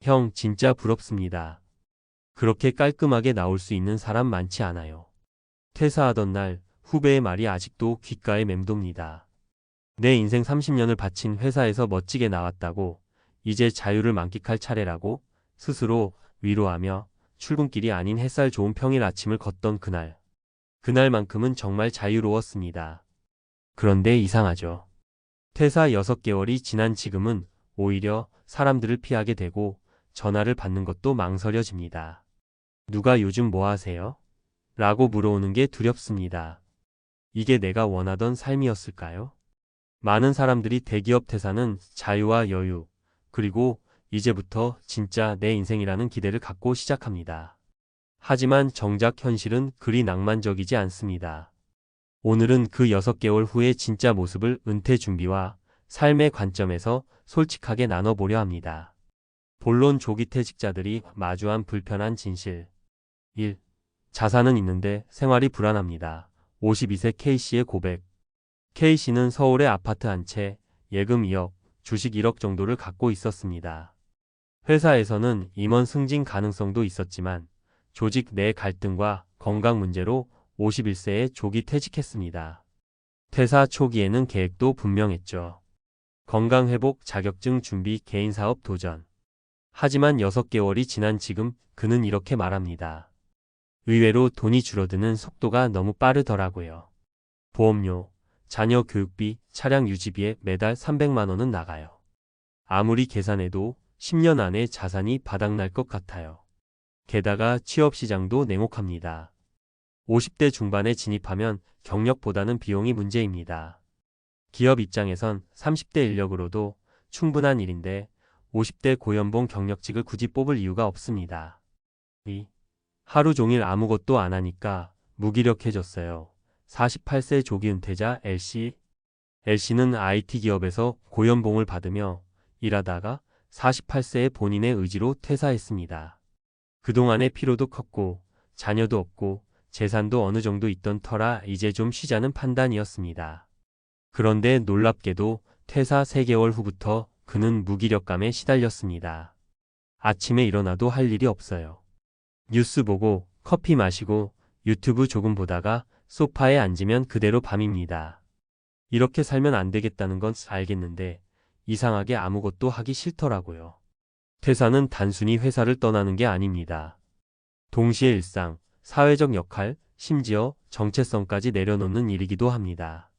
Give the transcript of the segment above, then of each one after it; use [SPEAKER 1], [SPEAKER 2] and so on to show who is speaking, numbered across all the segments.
[SPEAKER 1] 형, 진짜 부럽습니다. 그렇게 깔끔하게 나올 수 있는 사람 많지 않아요. 퇴사하던 날 후배의 말이 아직도 귓가에 맴돕니다. 내 인생 30년을 바친 회사에서 멋지게 나왔다고, 이제 자유를 만끽할 차례라고 스스로 위로하며 출근길이 아닌 햇살 좋은 평일 아침을 걷던 그날. 그날만큼은 정말 자유로웠습니다. 그런데 이상하죠. 퇴사 6개월이 지난 지금은 오히려 사람들을 피하게 되고 전화를 받는 것도 망설여집니다. 누가 요즘 뭐 하세요? 라고 물어오는 게 두렵습니다. 이게 내가 원하던 삶이었을까요? 많은 사람들이 대기업 퇴사는 자유와 여유, 그리고 이제부터 진짜 내 인생이라는 기대를 갖고 시작합니다. 하지만 정작 현실은 그리 낭만적이지 않습니다. 오늘은 그 6개월 후의 진짜 모습을 은퇴 준비와 삶의 관점에서 솔직하게 나눠보려 합니다. 본론 조기 퇴직자들이 마주한 불편한 진실. 1. 자산은 있는데 생활이 불안합니다. 52세 K씨의 고백. K씨는 서울에 아파트 한 채, 예금 2억, 주식 1억 정도를 갖고 있었습니다. 회사에서는 임원 승진 가능성도 있었지만 조직 내 갈등과 건강 문제로 51세에 조기 퇴직했습니다. 퇴사 초기에는 계획도 분명했죠. 건강회복, 자격증 준비, 개인사업 도전. 하지만 6개월이 지난 지금 그는 이렇게 말합니다. 의외로 돈이 줄어드는 속도가 너무 빠르더라고요. 보험료, 자녀 교육비, 차량 유지비에 매달 300만 원은 나가요. 아무리 계산해도 10년 안에 자산이 바닥날 것 같아요. 게다가 취업시장도 냉혹합니다. 50대 중반에 진입하면 경력보다는 비용이 문제입니다. 기업 입장에선 30대 인력으로도 충분한 일인데 50대 고연봉 경력직을 굳이 뽑을 이유가 없습니다. 2. 하루 종일 아무것도 안 하니까 무기력해졌어요. 48세 조기 은퇴자 L씨. L씨는 IT 기업에서 고연봉을 받으며 일하다가 48세에 본인의 의지로 퇴사했습니다. 그동안의 피로도 컸고 자녀도 없고 재산도 어느 정도 있던 터라 이제 좀 쉬자는 판단이었습니다. 그런데 놀랍게도 퇴사 3개월 후부터 그는 무기력감에 시달렸습니다. 아침에 일어나도 할 일이 없어요. 뉴스 보고 커피 마시고 유튜브 조금 보다가 소파에 앉으면 그대로 밤입니다. 이렇게 살면 안 되겠다는 건 알겠는데 이상하게 아무것도 하기 싫더라고요. 퇴사는 단순히 회사를 떠나는 게 아닙니다. 동시에 일상, 사회적 역할, 심지어 정체성까지 내려놓는 일이기도 합니다.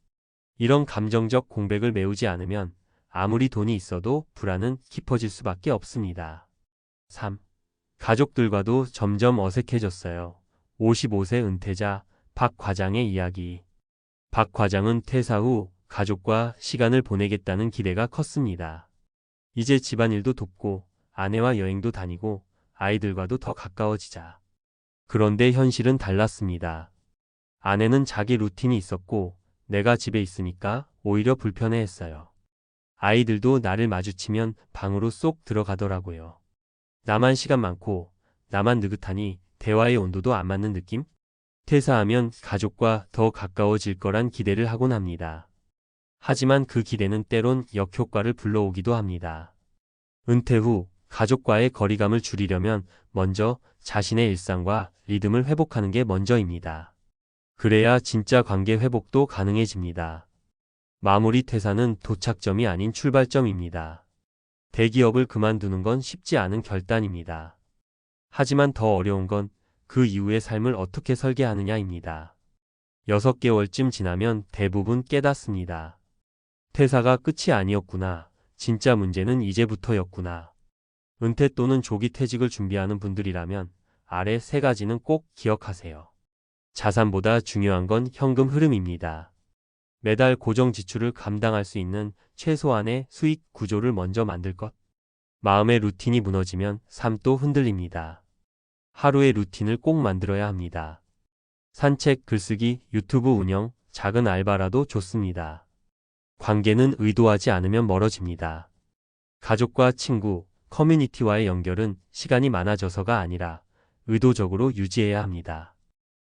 [SPEAKER 1] 이런 감정적 공백을 메우지 않으면 아무리 돈이 있어도 불안은 깊어질 수밖에 없습니다. 3. 가족들과도 점점 어색해졌어요. 55세 은퇴자 박 과장의 이야기. 박 과장은 퇴사 후 가족과 시간을 보내겠다는 기대가 컸습니다. 이제 집안일도 돕고 아내와 여행도 다니고 아이들과도 더 가까워지자. 그런데 현실은 달랐습니다. 아내는 자기 루틴이 있었고 내가 집에 있으니까 오히려 불편해했어요. 아이들도 나를 마주치면 방으로 쏙 들어가더라고요. 나만 시간 많고 나만 느긋하니 대화의 온도도 안 맞는 느낌? 퇴사하면 가족과 더 가까워질 거란 기대를 하곤 합니다. 하지만 그 기대는 때론 역효과를 불러오기도 합니다. 은퇴 후 가족과의 거리감을 줄이려면 먼저 자신의 일상과 리듬을 회복하는 게 먼저입니다. 그래야 진짜 관계 회복도 가능해집니다. 마무리 퇴사는 도착점이 아닌 출발점입니다. 대기업을 그만두는 건 쉽지 않은 결단입니다. 하지만 더 어려운 건 그 이후의 삶을 어떻게 설계하느냐입니다. 6개월쯤 지나면 대부분 깨닫습니다. 퇴사가 끝이 아니었구나. 진짜 문제는 이제부터였구나. 은퇴 또는 조기 퇴직을 준비하는 분들이라면 아래 3가지는 꼭 기억하세요. 자산보다 중요한 건 현금 흐름입니다. 매달 고정 지출을 감당할 수 있는 최소한의 수익 구조를 먼저 만들 것. 마음의 루틴이 무너지면 삶도 흔들립니다. 하루의 루틴을 꼭 만들어야 합니다. 산책, 글쓰기, 유튜브 운영, 작은 알바라도 좋습니다. 관계는 의도하지 않으면 멀어집니다. 가족과 친구, 커뮤니티와의 연결은 시간이 많아져서가 아니라 의도적으로 유지해야 합니다.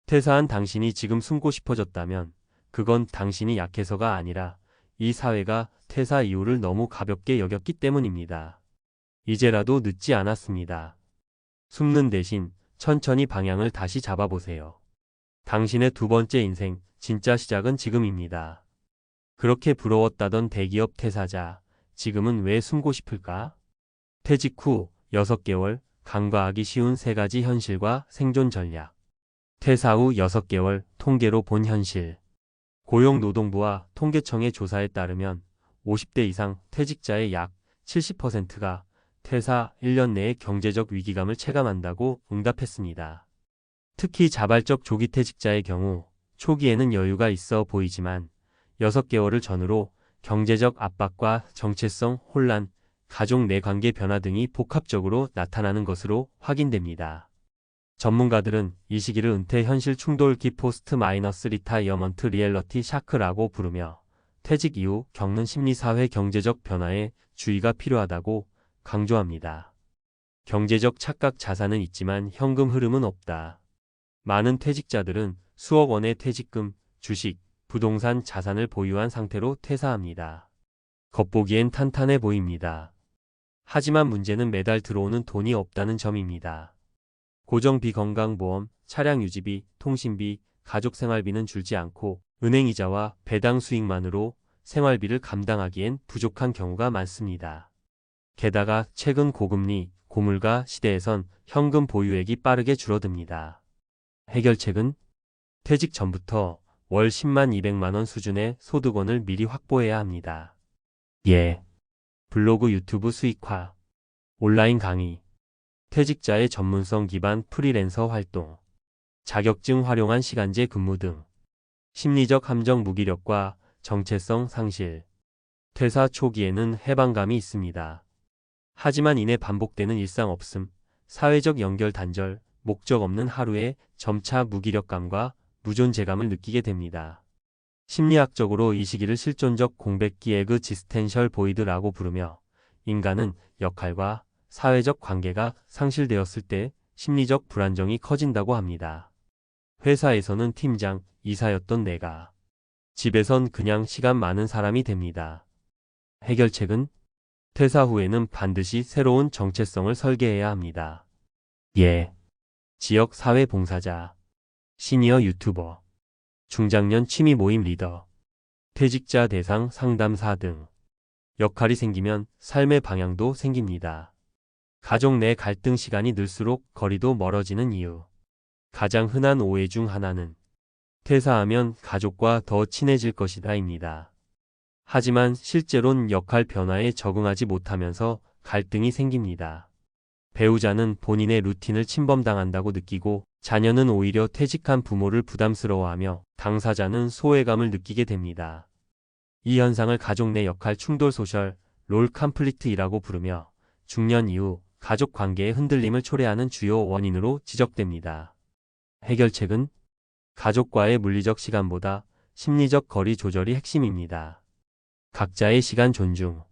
[SPEAKER 1] 퇴사한 당신이 지금 숨고 싶어졌다면 그건 당신이 약해서가 아니라 이 사회가 퇴사 이후를 너무 가볍게 여겼기 때문입니다. 이제라도 늦지 않았습니다. 숨는 대신 천천히 방향을 다시 잡아보세요. 당신의 두 번째 인생, 진짜 시작은 지금입니다. 그렇게 부러웠다던 대기업 퇴사자, 지금은 왜 숨고 싶을까? 퇴직 후 6개월, 간과하기 쉬운 3가지 현실과 생존 전략. 퇴사 후 6개월, 통계로 본 현실. 고용노동부와 통계청의 조사에 따르면 50대 이상 퇴직자의 약 70%가 퇴사 1년 내에 경제적 위기감을 체감한다고 응답했습니다. 특히 자발적 조기 퇴직자의 경우 초기에는 여유가 있어 보이지만 6개월을 전후로 경제적 압박과 정체성 혼란, 가족 내 관계 변화 등이 복합적으로 나타나는 것으로 확인됩니다. 전문가들은 이 시기를 은퇴 현실 충돌기 포스트 마이너스 리타이어먼트 리얼리티 샤크라고 부르며 퇴직 이후 겪는 심리 사회 경제적 변화에 주의가 필요하다고 강조합니다. 경제적 착각 자산은 있지만 현금 흐름은 없다. 많은 퇴직자들은 수억 원의 퇴직금, 주식, 부동산 자산을 보유한 상태로 퇴사합니다. 겉보기엔 탄탄해 보입니다. 하지만 문제는 매달 들어오는 돈이 없다는 점입니다. 고정비 건강보험, 차량 유지비, 통신비, 가족 생활비는 줄지 않고 은행이자와 배당 수익만으로 생활비를 감당하기엔 부족한 경우가 많습니다. 게다가 최근 고금리, 고물가 시대에선 현금 보유액이 빠르게 줄어듭니다. 해결책은 퇴직 전부터 월 10만 200만 원 수준의 소득원을 미리 확보해야 합니다. 예. 블로그 유튜브 수익화, 온라인 강의, 퇴직자의 전문성 기반 프리랜서 활동, 자격증 활용한 시간제 근무 등 심리적 함정 무기력과 정체성 상실, 퇴사 초기에는 해방감이 있습니다. 하지만 이내 반복되는 일상 없음, 사회적 연결 단절, 목적 없는 하루에 점차 무기력감과 무존재감을 느끼게 됩니다. 심리학적으로 이 시기를 실존적 공백기 에그지스텐셜 보이드라고 부르며 인간은 역할과 사회적 관계가 상실되었을 때 심리적 불안정이 커진다고 합니다. 회사에서는 팀장, 이사였던 내가 집에선 그냥 시간 많은 사람이 됩니다. 해결책은 퇴사 후에는 반드시 새로운 정체성을 설계해야 합니다. 예. 지역 사회 봉사자, 시니어 유튜버, 중장년 취미 모임 리더, 퇴직자 대상 상담사 등 역할이 생기면 삶의 방향도 생깁니다. 가족 내 갈등 시간이 늘수록 거리도 멀어지는 이유. 가장 흔한 오해 중 하나는 퇴사하면 가족과 더 친해질 것이다입니다. 하지만 실제론 역할 변화에 적응하지 못하면서 갈등이 생깁니다. 배우자는 본인의 루틴을 침범당한다고 느끼고 자녀는 오히려 퇴직한 부모를 부담스러워하며 당사자는 소외감을 느끼게 됩니다. 이 현상을 가족 내 역할 충돌 소셜, 롤 컨플릭트이라고 부르며 중년 이후 가족 관계의 흔들림을 초래하는 주요 원인으로 지적됩니다. 해결책은 가족과의 물리적 시간보다 심리적 거리 조절이 핵심입니다. 각자의 시간 존중,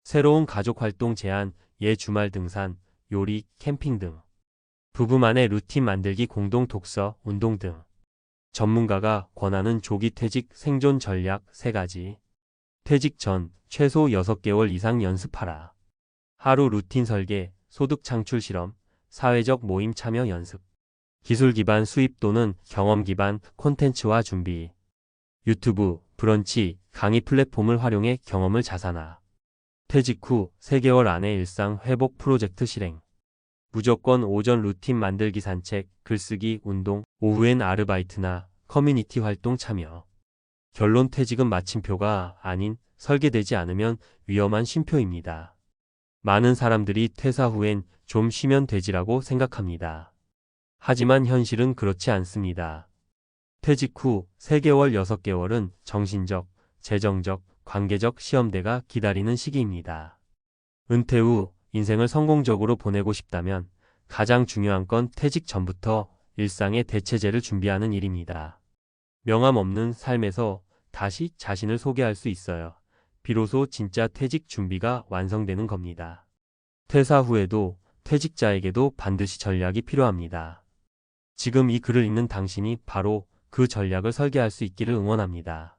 [SPEAKER 1] 새로운 가족 활동 제한, 주말 등산, 요리, 캠핑 등 부부만의 루틴 만들기 공동 독서, 운동 등 전문가가 권하는 조기 퇴직 생존 전략 3가지. 퇴직 전 최소 6개월 이상 연습하라. 하루 루틴 설계, 소득 창출 실험, 사회적 모임 참여 연습. 기술 기반 수입 또는 경험 기반 콘텐츠화 준비. 유튜브, 브런치, 강의 플랫폼을 활용해 경험을 자산화. 퇴직 후 3개월 안에 일상 회복 프로젝트 실행. 무조건 오전 루틴 만들기 산책, 글쓰기, 운동, 오후엔 아르바이트나 커뮤니티 활동 참여. 결론 퇴직은 마침표가 아닌 설계되지 않으면 위험한 쉼표입니다. 많은 사람들이 퇴사 후엔 좀 쉬면 되지라고 생각합니다. 하지만 현실은 그렇지 않습니다. 퇴직 후 3개월, 6개월은 정신적, 재정적, 관계적 시험대가 기다리는 시기입니다. 은퇴 후 인생을 성공적으로 보내고 싶다면 가장 중요한 건 퇴직 전부터 일상의 대체제를 준비하는 일입니다. 명함 없는 삶에서 다시 자신을 소개할 수 있어요. 비로소 진짜 퇴직 준비가 완성되는 겁니다. 퇴사 후에도 퇴직자에게도 반드시 전략이 필요합니다. 지금 이 글을 읽는 당신이 바로 그 전략을 설계할 수 있기를 응원합니다.